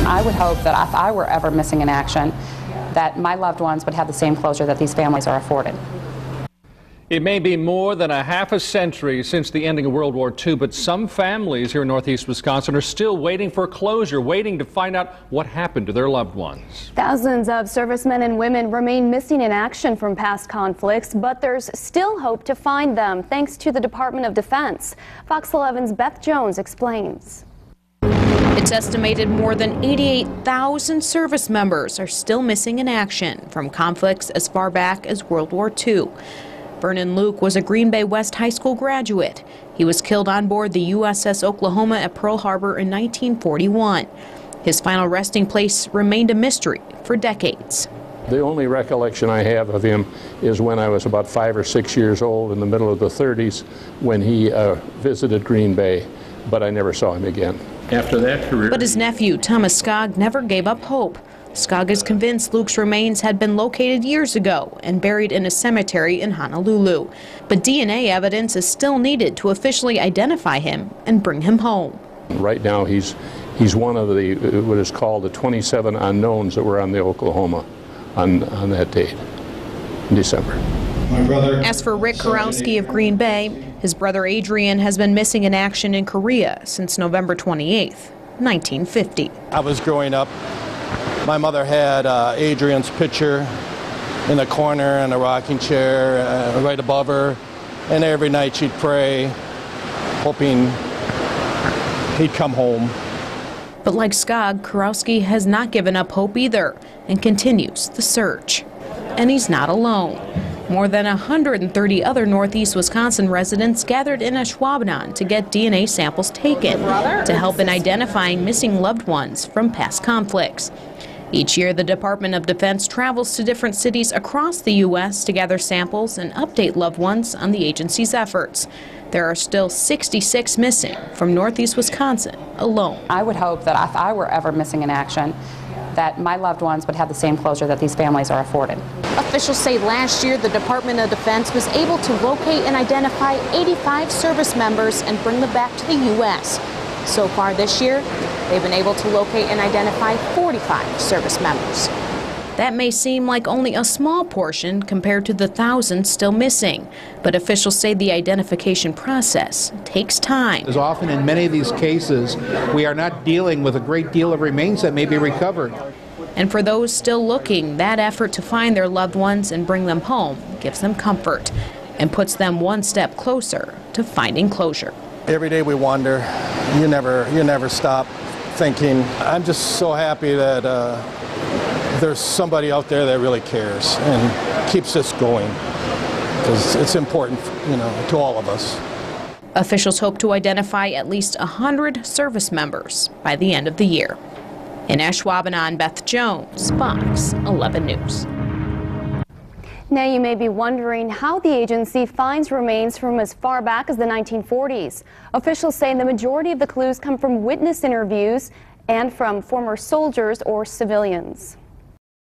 I would hope that if I were ever missing in action, that my loved ones would have the same closure that these families are afforded. It may be more than a half a century since the ending of World War II, but some families here in northeast Wisconsin are still waiting for closure, waiting to find out what happened to their loved ones. Thousands of servicemen and women remain missing in action from past conflicts, but there's still hope to find them thanks to the Department of Defense. Fox 11's Beth Jones explains. It's estimated more than 88,000 service members are still missing in action from conflicts as far back as World War II. Vernon Luke was a Green Bay West High School graduate. He was killed on board the USS Oklahoma at Pearl Harbor in 1941. His final resting place remained a mystery for decades. The only recollection I have of him is when I was about 5 or 6 years old in the middle of the 30s when he visited Green Bay, but I never saw him again. After that career. But his nephew, Thomas Skog, never gave up hope. Skog is convinced Luke's remains had been located years ago and buried in a cemetery in Honolulu. But DNA evidence is still needed to officially identify him and bring him home. Right now he's one of the what is called the 27 unknowns that were on the Oklahoma on that date in December. As for Rick Kurowski of Green Bay, his brother Adrian has been missing in action in Korea since November 28th, 1950. I was growing up. My mother had Adrian's picture in the corner in a rocking chair right above her, and every night she'd pray, hoping he'd come home. But like Skog, Kurowski has not given up hope either and continues the search. And he's not alone. More than 130 other northeast Wisconsin residents gathered in Ashwaubenon to get DNA samples taken to help in identifying missing loved ones from past conflicts. Each year, the Department of Defense travels to different cities across the U.S. to gather samples and update loved ones on the agency's efforts. There are still 66 missing from northeast Wisconsin alone. I would hope that if I were ever missing in action, that my loved ones would have the same closure that these families are afforded. Officials say last year the Department of Defense was able to locate and identify 85 service members and bring them back to the U.S. So far this year, they've been able to locate and identify 45 service members. That may seem like only a small portion compared to the thousands still missing, but officials say the identification process takes time. As often in many of these cases, we are not dealing with a great deal of remains that may be recovered. And for those still looking, that effort to find their loved ones and bring them home gives them comfort and puts them one step closer to finding closure. Every day we wonder, you never stop thinking. I'm just so happy that there's somebody out there that really cares and keeps this going, because it's important, to all of us. Officials hope to identify at least 100 service members by the end of the year. In Ashwaubenon, Beth Jones, Fox 11 News. Now you may be wondering how the agency finds remains from as far back as the 1940s. Officials say the majority of the clues come from witness interviews and from former soldiers or civilians.